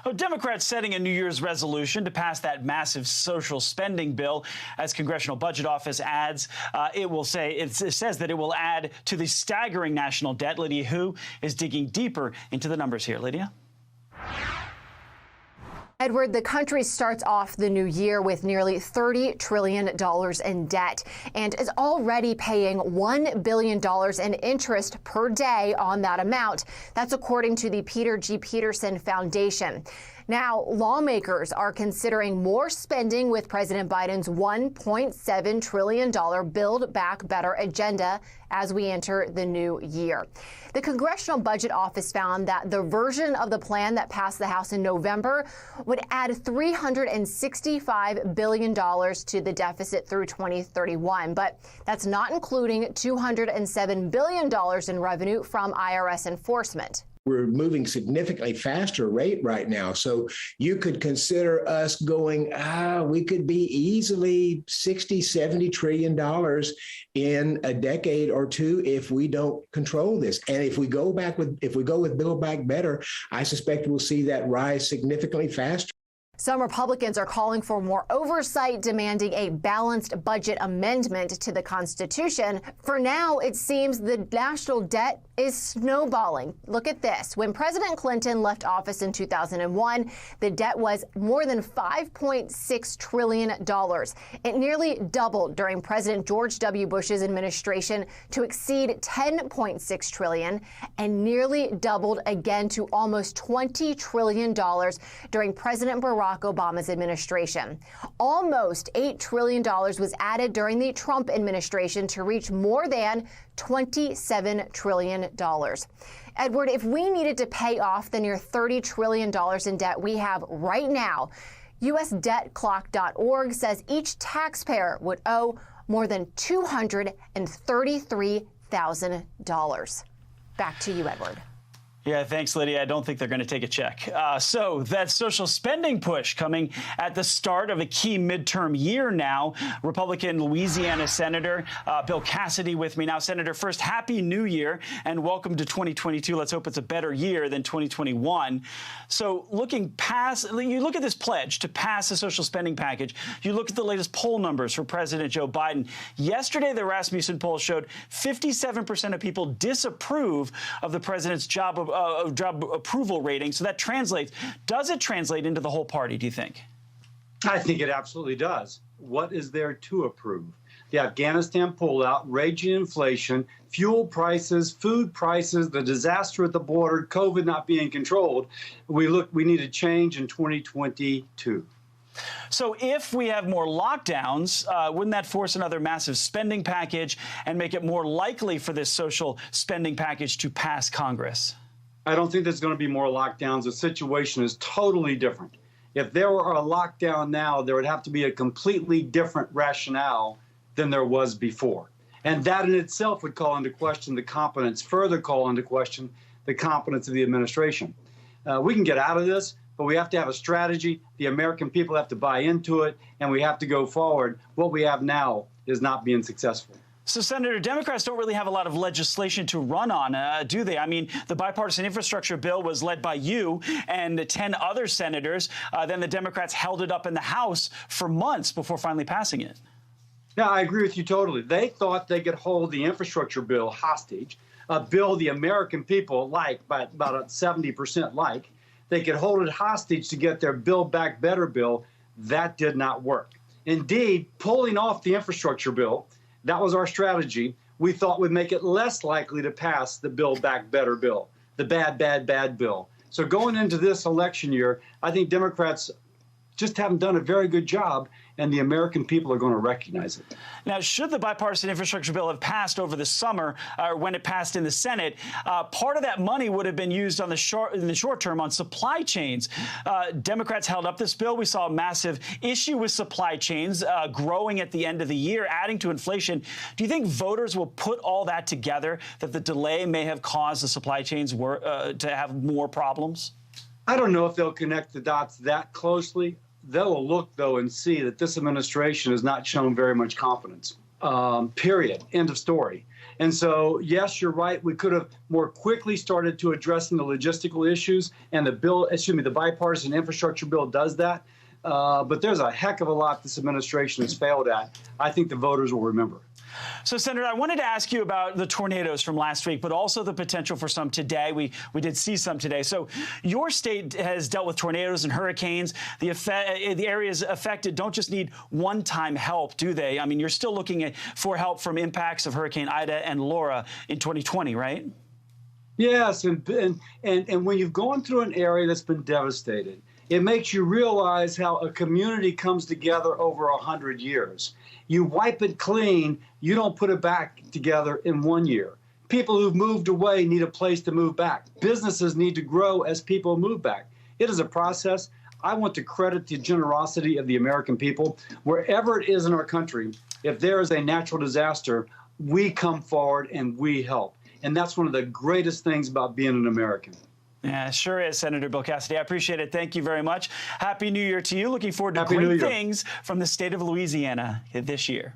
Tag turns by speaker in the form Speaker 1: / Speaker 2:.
Speaker 1: Oh, Democrats setting a New Year's resolution to pass that massive social spending bill. As Congressional Budget Office adds, it says that it will add to the staggering national debt. Lydia Hu is digging deeper into the numbers here. Lydia?
Speaker 2: Edward, the country starts off the new year with nearly $30 trillion in debt and is already paying $1 billion in interest per day on that amount. That's according to the Peter G. Peterson Foundation. Now, lawmakers are considering more spending with President Biden's $1.7 trillion Build Back Better agenda as we enter the new year. The Congressional Budget Office found that the version of the plan that passed the House in November would add $365 billion to the deficit through 2031. But that's not including $207 billion in revenue from IRS enforcement.
Speaker 3: We're moving significantly faster rate right now. So you could consider us going, we could be easily $60-70 trillion in a decade or two if we don't control this. And if we go with Build Back Better, I suspect we'll see that rise significantly faster.
Speaker 2: Some Republicans are calling for more oversight, demanding a balanced budget amendment to the Constitution. For now, it seems the national debt is snowballing. Look at this. When President Clinton left office in 2001, the debt was more than $5.6 trillion. It nearly doubled during President George W. Bush's administration to exceed $10.6 trillion and nearly doubled again to almost $20 trillion during President Barack Obama's administration. Almost $8 trillion was added during the Trump administration to reach more than $27 trillion. Edward, if we needed to pay off the near $30 trillion in debt we have right now, USDebtClock.org says each taxpayer would owe more than $233,000. Back to you, Edward.
Speaker 1: Yeah, thanks, Lydia. I don't think they're going to take a check. So that social spending push coming at the start of a key midterm year now. Republican Louisiana Senator Bill Cassidy with me now. Senator, first, Happy New Year and welcome to 2022. Let's hope it's a better year than 2021. So looking past, you look at this pledge to pass a social spending package. You look at the latest poll numbers for President Joe Biden. Yesterday, the Rasmussen poll showed 57% of people disapprove of the president's job approval rating. So that translates. Does it translate into the whole party, do you think?
Speaker 4: I think it absolutely does. What is there to approve? The Afghanistan pullout, raging inflation, fuel prices, food prices, the disaster at the border, COVID not being controlled. We need a change in 2022.
Speaker 1: So if we have more lockdowns, wouldn't that force another massive spending package and make it more likely for this social spending package to pass Congress?
Speaker 4: I don't think there's going to be more lockdowns. The situation is totally different. If there were a lockdown now, there would have to be a completely different rationale than there was before. And that in itself would call into question the competence, further call into question the competence of the administration. We can get out of this, but we have to have a strategy. The American people have to buy into it, and we have to go forward. What we have now is not being successful.
Speaker 1: So, Senator, Democrats don't really have a lot of legislation to run on, do they? I mean, the bipartisan infrastructure bill was led by you and 10 other senators. Then the Democrats held it up in the House for months before finally passing it.
Speaker 4: Yeah, I agree with you totally. They thought they could hold the infrastructure bill hostage, a bill the American people like, by about 70% like. They could hold it hostage to get their Build Back Better bill. That did not work. Indeed, pulling off the infrastructure bill, that was our strategy. We thought would make it less likely to pass the Build Back Better bill, the bad bill. So going into this election year, I think Democrats just haven't done a very good job, and the American people are going to recognize it.
Speaker 1: Now, should the bipartisan infrastructure bill have passed over the summer, or when it passed in the Senate, part of that money would have been used in the short term on supply chains. Democrats held up this bill. We saw a massive issue with supply chains growing at the end of the year, adding to inflation. Do you think voters will put all that together, that the delay may have caused the supply chains to have more problems?
Speaker 4: I don't know if they'll connect the dots that closely. They'll look, though, and see that this administration has not shown very much confidence, period, end of story. And so, yes, you're right. We could have more quickly started to addressing the logistical issues, and the bipartisan infrastructure bill does that. But there's a heck of a lot this administration has failed at. I think the voters will remember.
Speaker 1: So, Senator, I wanted to ask you about the tornadoes from last week, but also the potential for some today. We did see some today. So your state has dealt with tornadoes and hurricanes. The areas affected don't just need one-time help, do they? I mean, you're still looking for help from impacts of Hurricane Ida and Laura in 2020, right?
Speaker 4: Yes, and when you've gone through an area that's been devastated, it makes you realize how a community comes together over 100 years. You wipe it clean, you don't put it back together in 1 year. People who've moved away need a place to move back. Businesses need to grow as people move back. It is a process. I want to credit the generosity of the American people. Wherever it is in our country, if there is a natural disaster, we come forward and we help. And that's one of the greatest things about being an American.
Speaker 1: Yeah, it sure is, Senator Bill Cassidy. I appreciate it. Thank you very much. Happy New Year to you. Looking forward to great things from the state of Louisiana this year.